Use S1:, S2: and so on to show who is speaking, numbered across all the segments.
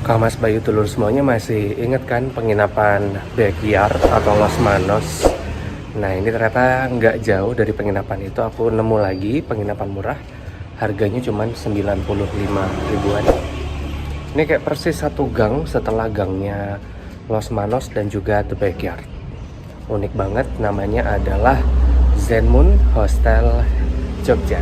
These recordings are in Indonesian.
S1: Kak Mas Bayu Dulur semuanya masih inget kan penginapan Backyard atau Los Manos? Nah ini ternyata nggak jauh dari penginapan itu aku nemu lagi penginapan murah. Harganya cuma 95 ribuan. Ini kayak persis satu gang setelah gangnya Los Manos dan juga The Backyard. Unik banget, namanya adalah Zenmoon Hostel Jogja.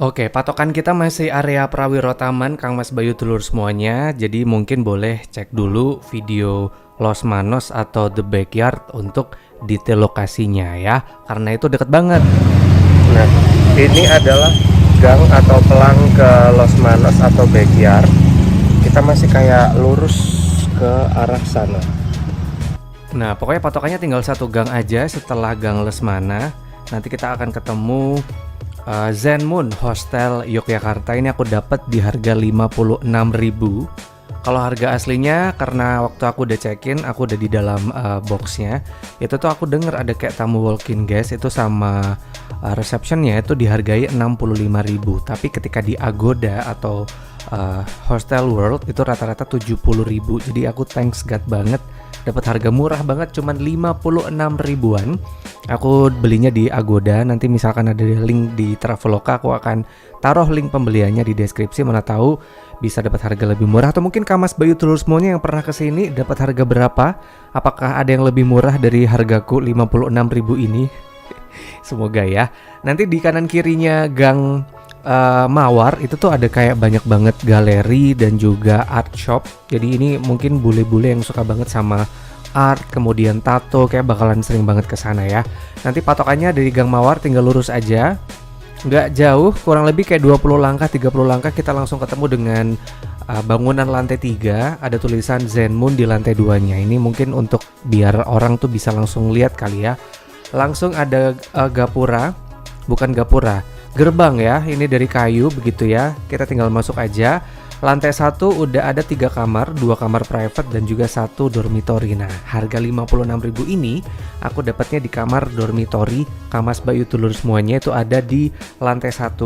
S1: Oke, patokan kita masih area Prawiro Taman, Kang Mas Bayu Dulur semuanya. Jadi mungkin boleh cek dulu video Los Manos atau The Backyard untuk detail lokasinya ya, karena itu deket banget. Nah, ini adalah gang atau pelang ke Los Manos atau Backyard. Kita masih kayak lurus ke arah sana. Nah, pokoknya patokannya tinggal satu gang aja setelah gang Lesmana. Nanti kita akan ketemu Zenmoon Hostel Yogyakarta. Ini aku dapat di harga 56.000. Kalau harga aslinya, karena waktu aku udah check-in, aku udah di dalam boxnya, itu tuh aku denger ada kayak tamu walk-in guest itu sama receptionnya itu dihargai 65.000. Tapi ketika di Agoda atau Hostel World itu rata-rata 70.000. Jadi aku thanks God banget dapat harga murah banget, cuman 56 ribuan. Aku belinya di Agoda. Nanti misalkan ada link di Traveloka, aku akan taruh link pembeliannya di deskripsi. Mana tahu bisa dapat harga lebih murah. Atau mungkin Kak Mas Bayu Dulur semuanya yang pernah kesini dapat harga berapa? Apakah ada yang lebih murah dari hargaku 56 ribu ini? Semoga ya. Nanti di kanan kirinya gang Mawar itu tuh ada kayak banyak banget galeri dan juga art shop. Jadi ini mungkin bule-bule yang suka banget sama art, kemudian tato, kayak bakalan sering banget ke sana ya. Nanti patokannya dari Gang Mawar tinggal lurus aja. Nggak jauh, kurang lebih kayak 20 langkah, 30 langkah kita langsung ketemu dengan bangunan lantai 3. Ada tulisan Zenmoon di lantai 2-nya. Ini mungkin untuk biar orang tuh bisa langsung lihat kali ya. Langsung ada gapura, bukan gapura, gerbang ya, ini dari kayu begitu ya. Kita tinggal masuk aja. Lantai 1 udah ada 3 kamar, 2 kamar private dan juga 1 dormitory. Nah, harga 56.000 ini aku dapatnya di kamar dormitory Kak Mas Bayu Dulur semuanya itu ada di lantai 1.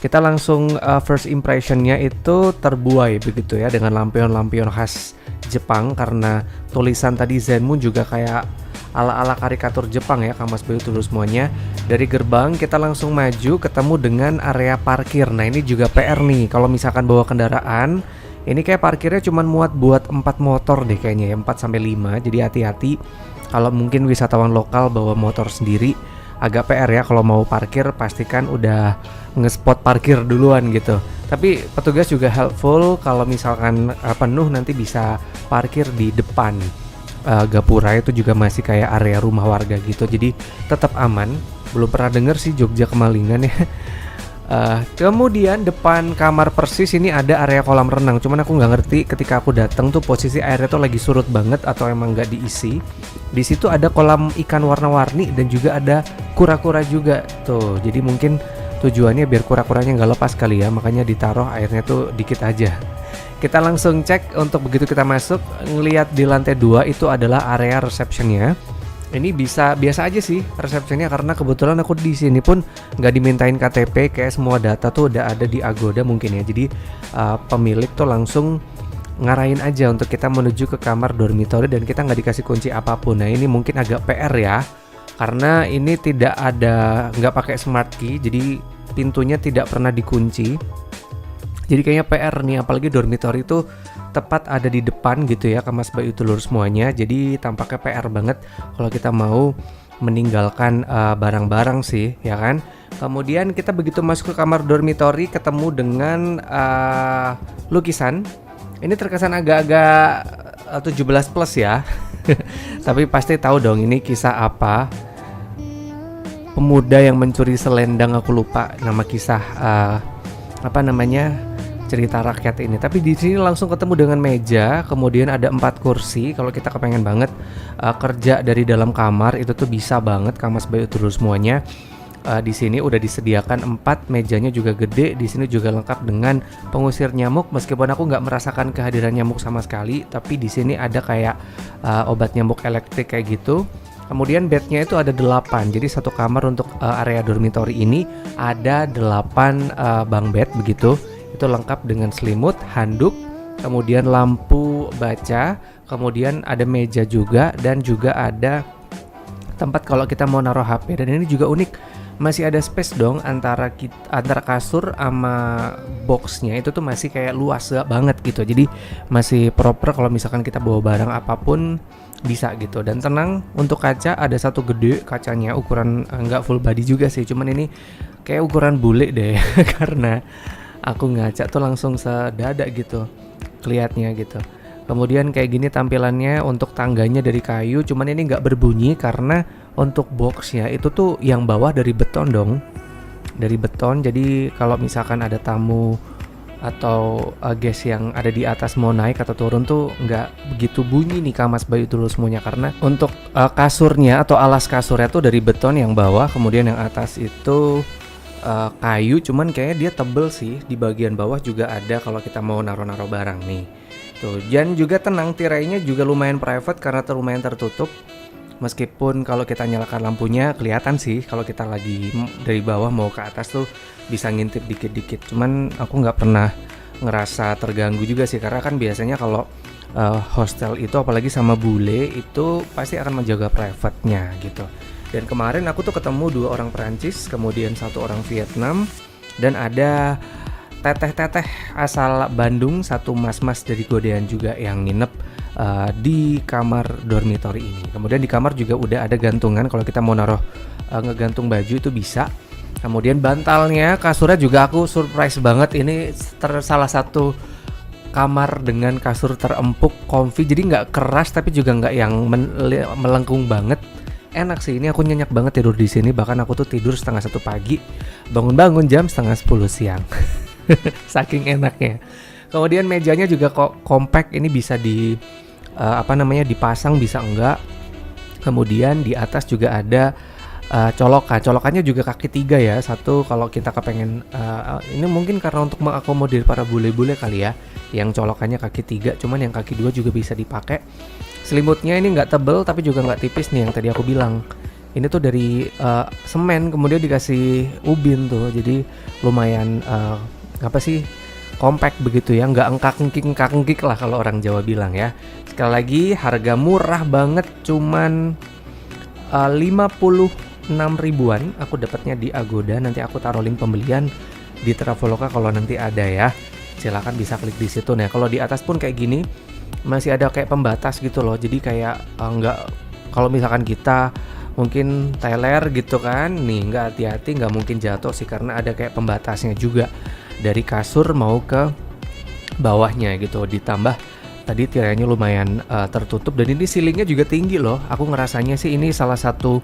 S1: Kita langsung first impressionnya itu terbuai begitu ya, dengan lampion-lampion khas Jepang, karena tulisan tadi Zenmoon juga kayak ala-ala karikatur Jepang ya Kak Mas Bayu Dulur semuanya. Dari gerbang kita langsung maju ketemu dengan area parkir. Nah ini juga PR nih, kalau misalkan bawa kendaraan, ini kayak parkirnya cuma muat buat 4 motor deh kayaknya ya, 4-5. Jadi hati-hati kalau mungkin wisatawan lokal bawa motor sendiri, agak PR ya kalau mau parkir, pastikan udah nge-spot parkir duluan gitu. Tapi petugas juga helpful, kalau misalkan penuh nanti bisa parkir di depan gapura. Itu juga masih kayak area rumah warga gitu, jadi tetap aman. Belum pernah denger sih Jogja kemalingan ya. Kemudian depan kamar persis ini ada area kolam renang. Cuman aku nggak ngerti ketika aku datang tuh posisi airnya tuh lagi surut banget atau emang nggak diisi. Di situ ada kolam ikan warna-warni dan juga ada kura-kura juga tuh. Jadi mungkin tujuannya biar kura-kuranya nggak lepas kali ya, makanya ditaruh airnya tuh dikit aja. Kita langsung cek. Untuk begitu kita masuk, ngelihat di lantai 2 itu adalah area receptionnya. Ini biasa aja sih resepsinya, karena kebetulan aku di sini pun nggak dimintain KTP, kayak semua data tuh udah ada di Agoda mungkin ya. Jadi pemilik tuh langsung ngarahin aja untuk kita menuju ke kamar dormitory dan kita nggak dikasih kunci apapun. Nah ini mungkin agak PR ya, karena ini nggak pakai smart key, jadi pintunya tidak pernah dikunci. Jadi kayaknya PR nih, apalagi dormitory itu tepat ada di depan gitu ya Kak Mas Bayu Dulur semuanya. Jadi tampaknya PR banget kalau kita mau meninggalkan barang-barang sih ya kan. Kemudian kita begitu masuk ke kamar dormitory ketemu dengan lukisan. Ini terkesan agak-agak 17 plus ya. Tapi pasti tahu dong ini kisah apa. Pemuda yang mencuri selendang, aku lupa nama kisah cerita rakyat ini. Tapi di sini langsung ketemu dengan meja, kemudian ada 4 kursi. Kalau kita kepengen banget kerja dari dalam kamar itu tuh bisa banget Kak Mas Bayu Dulur semuanya. di sini udah disediakan 4, mejanya juga gede. Di sini juga lengkap dengan pengusir nyamuk. Meskipun aku nggak merasakan kehadiran nyamuk sama sekali, tapi di sini ada kayak obat nyamuk elektrik kayak gitu. Kemudian bednya itu ada 8. Jadi satu kamar untuk area dormitory ini ada 8 bunk bed begitu. Itu lengkap dengan selimut, handuk, kemudian lampu baca, kemudian ada meja juga, dan juga ada tempat kalau kita mau naruh HP. Dan ini juga unik, masih ada space dong antara kasur sama boxnya, itu tuh masih kayak luas banget gitu. Jadi masih proper kalau misalkan kita bawa barang apapun bisa gitu. Dan tenang, untuk kaca ada satu gede kacanya, ukuran nggak full body juga sih, cuman ini kayak ukuran bule deh karena aku ngaca tuh langsung sedada gitu kelihatnya gitu. Kemudian kayak gini tampilannya, untuk tangganya dari kayu, cuman ini nggak berbunyi karena untuk boxnya itu tuh yang bawah dari beton dong, dari beton. Jadi kalau misalkan ada tamu atau guest yang ada di atas mau naik atau turun tuh nggak begitu bunyi nih Kamas Bayu Dulur semuanya, karena untuk kasurnya atau alas kasurnya tuh dari beton yang bawah, kemudian yang atas itu kayu, cuman kayaknya dia tebel sih. Di bagian bawah juga ada kalau kita mau naruh-naruh barang nih tuh. Dan juga tenang, tirainya juga lumayan private karena lumayan tertutup. Meskipun kalau kita nyalakan lampunya kelihatan sih kalau kita lagi dari bawah mau ke atas tuh bisa ngintip dikit-dikit. Cuman aku nggak pernah ngerasa terganggu juga sih, karena kan biasanya kalau hostel itu apalagi sama bule itu pasti akan menjaga private-nya gitu. Dan kemarin aku tuh ketemu 2 orang Perancis, kemudian 1 orang Vietnam, dan ada teteh-teteh asal Bandung, 1 mas-mas dari Godean juga yang nginep di kamar dormitory ini. Kemudian di kamar juga udah ada gantungan kalau kita mau naruh ngegantung baju itu bisa. Kemudian bantalnya, kasurnya juga aku surprise banget, ini salah satu kamar dengan kasur terempuk, comfy, jadi nggak keras tapi juga nggak yang melengkung banget. Enak sih, ini aku nyenyak banget tidur di sini. Bahkan aku tuh tidur 1:30 pagi, bangun-bangun jam 9:30 siang. Saking enaknya. Kemudian mejanya juga kok compact, ini bisa dipasang bisa enggak. Kemudian di atas juga ada colokannya juga kaki 3 ya. Satu kalau kita kepengen ini mungkin karena untuk mengakomodir para bule-bule kali ya, yang colokannya kaki 3, cuman yang kaki 2 juga bisa dipakai. Selimutnya ini nggak tebel tapi juga nggak tipis nih yang tadi aku bilang. Ini tuh dari semen kemudian dikasih ubin tuh, jadi lumayan compact begitu ya, nggak engkak-engkik lah kalau orang Jawa bilang ya. Sekali lagi harga murah banget, cuman 56 ribuan aku dapatnya di Agoda. Nanti aku taruh link pembelian di Traveloka kalau nanti ada ya. Silakan bisa klik di situ. Nah, kalau di atas pun kayak gini masih ada kayak pembatas gitu loh. Jadi kayak nggak, kalau misalkan kita mungkin teler gitu kan, nih nggak hati-hati nggak mungkin jatuh sih, karena ada kayak pembatasnya juga dari kasur mau ke bawahnya gitu. Ditambah tadi tirainya lumayan tertutup, dan ini ceilingnya juga tinggi loh. Aku ngerasanya sih ini salah satu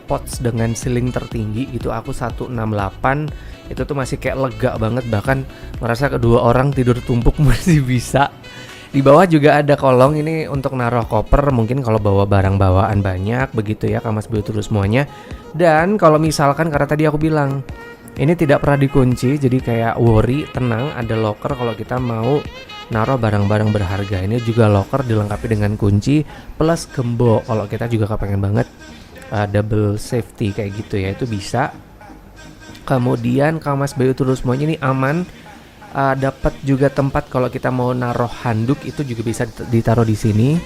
S1: pots dengan ceiling tertinggi gitu. Aku 168 itu tuh masih kayak lega banget, bahkan merasa kedua orang tidur tumpuk masih bisa. Di bawah juga ada kolong ini untuk naruh koper, mungkin kalau bawa barang bawaan banyak begitu ya, Kamas Bayu terus semuanya. Dan kalau misalkan karena tadi aku bilang ini tidak pernah dikunci, jadi kayak worry, tenang, ada locker kalau kita mau naruh barang-barang berharga. Ini juga locker dilengkapi dengan kunci plus gembok kalau kita juga kepengen banget double safety kayak gitu ya, itu bisa. Kemudian Kamas Bayu terus semuanya ini aman. Dapat juga tempat kalau kita mau naruh handuk itu juga bisa ditaruh di sini.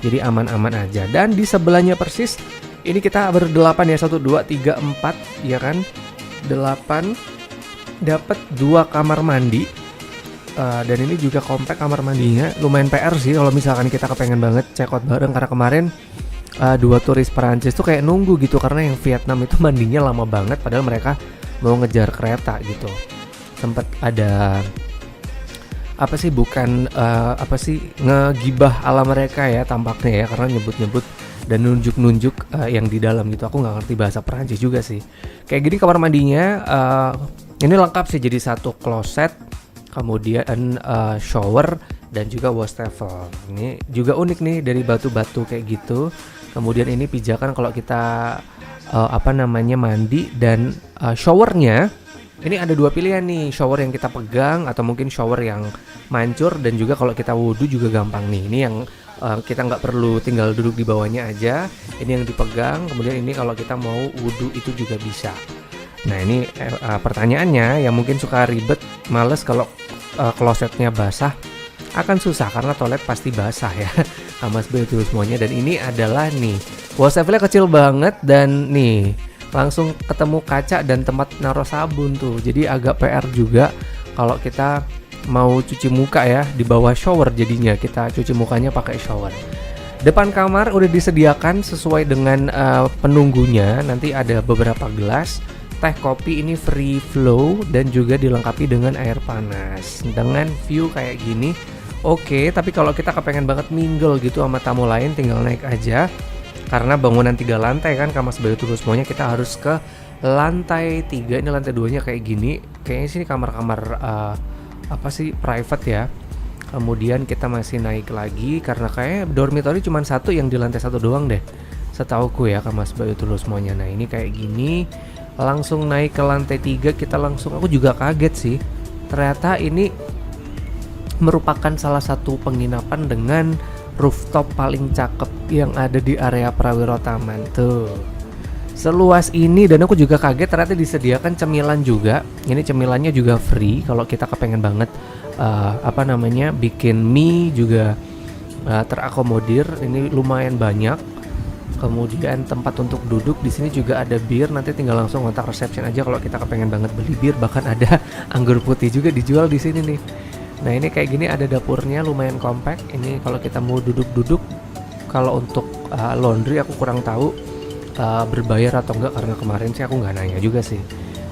S1: Jadi aman-aman aja. Dan di sebelahnya persis ini kita berdelapan ya, 1 2 3 4 ya kan. 8 dapat 2 kamar mandi. Dan ini juga compact kamar mandinya. Lumayan PR sih kalau misalkan kita kepengen banget check out bareng, karena kemarin 2 turis Perancis tuh kayak nunggu gitu karena yang Vietnam itu mandinya lama banget padahal mereka mau ngejar kereta gitu. Sempat ada ngegibah ala mereka ya tampaknya ya, karena nyebut-nyebut dan nunjuk-nunjuk yang di dalam gitu. Aku nggak ngerti bahasa Perancis juga sih. Kayak gini kamar mandinya ini lengkap sih, jadi 1 kloset, kemudian shower dan juga wastafel. Ini juga unik nih dari batu-batu kayak gitu. Kemudian ini pijakan kalau kita mandi dan showernya. Ini ada dua pilihan nih, shower yang kita pegang atau mungkin shower yang mancur, dan juga kalau kita wudhu juga gampang nih. Ini yang kita nggak perlu tinggal duduk di bawahnya aja. Ini yang dipegang, kemudian ini kalau kita mau wudhu itu juga bisa. Nah ini pertanyaannya yang mungkin suka ribet, males kalau klosetnya basah, akan susah karena toilet pasti basah ya. Mas Bay itu semuanya. Dan ini adalah nih, wastafelnya kecil banget dan nih langsung ketemu kaca dan tempat naruh sabun tuh. Jadi agak PR juga kalau kita mau cuci muka ya di bawah shower, jadinya kita cuci mukanya pakai shower. Depan kamar udah disediakan sesuai dengan penunggunya. Nanti ada beberapa gelas teh kopi, ini free flow dan juga dilengkapi dengan air panas dengan view kayak gini. Oke, tapi kalau kita kepengen banget mingle gitu sama tamu lain, tinggal naik aja. Karena bangunan 3 lantai kan, Mas Bayu terus semuanya, kita harus ke lantai 3. Ini lantai 2-nya kayak gini. Kayaknya sini kamar-kamar private ya. Kemudian kita masih naik lagi karena kayak dormitory cuma satu yang di lantai 1 doang deh, setauku ya, Mas Bayu terus semuanya. Nah ini kayak gini, langsung naik ke lantai 3. Kita langsung, aku juga kaget sih, ternyata ini merupakan salah satu penginapan dengan rooftop paling cakep yang ada di area Prawiro Taman tuh. Seluas ini, dan aku juga kaget ternyata disediakan cemilan juga. Ini cemilannya juga free kalau kita kepengen banget bikin mie juga terakomodir. Ini lumayan banyak. Kemudian tempat untuk duduk di sini juga ada bir. Nanti tinggal langsung kontak reception aja kalau kita kepengen banget beli bir. Bahkan ada anggur putih juga dijual di sini nih. Nah ini kayak gini, ada dapurnya lumayan compact. Ini kalau kita mau duduk-duduk. Kalau untuk laundry aku kurang tahu berbayar atau enggak, karena kemarin sih aku nggak nanya juga sih.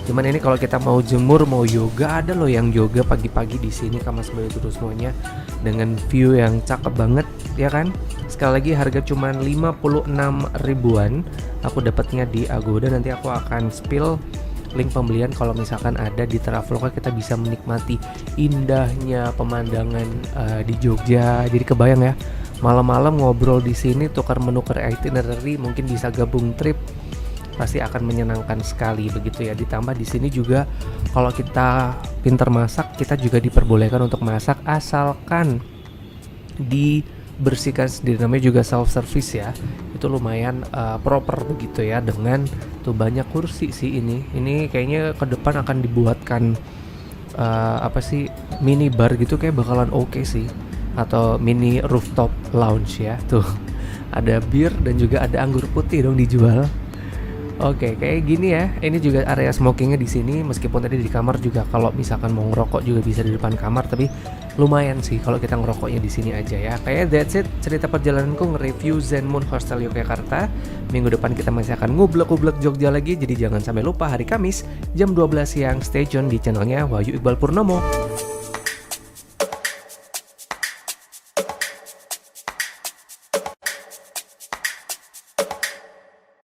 S1: Cuman ini kalau kita mau jemur, mau yoga, ada loh yang yoga pagi-pagi di sini, Mas Bayu terus semuanya, dengan view yang cakep banget ya kan. Sekali lagi harga cuman 56 ribuan. Aku dapatnya di Agoda. Nanti aku akan spill link pembelian kalau misalkan ada di Traveloka. Kita bisa menikmati indahnya pemandangan di Jogja. Jadi kebayang ya, malam-malam ngobrol di sini, tukar menukar itinerary, mungkin bisa gabung trip, pasti akan menyenangkan sekali begitu ya. Ditambah di sini juga kalau kita pintar masak, kita juga diperbolehkan untuk masak asalkan dibersihkan sendiri. Namanya juga self service ya. Itu lumayan proper begitu ya, dengan tuh banyak kursi sih ini. Ini kayaknya ke depan akan dibuatkan mini bar gitu, kayak bakalan oke sih, atau mini rooftop lounge ya. Tuh ada bir dan juga ada anggur putih dong dijual. Oke, kayak gini ya. Ini juga area smokingnya di sini. Meskipun tadi di kamar juga kalau misalkan mau ngerokok juga bisa di depan kamar, tapi lumayan sih kalau kita ngerokoknya di sini aja ya. Kayak that's it cerita perjalananku nge-review Zenmoon Hostel Yogyakarta. Minggu depan kita masih akan ngublek-ngublek Jogja lagi. Jadi jangan sampai lupa hari Kamis jam 12 siang stay tune di channelnya Wahyu Iqbal Purnomo.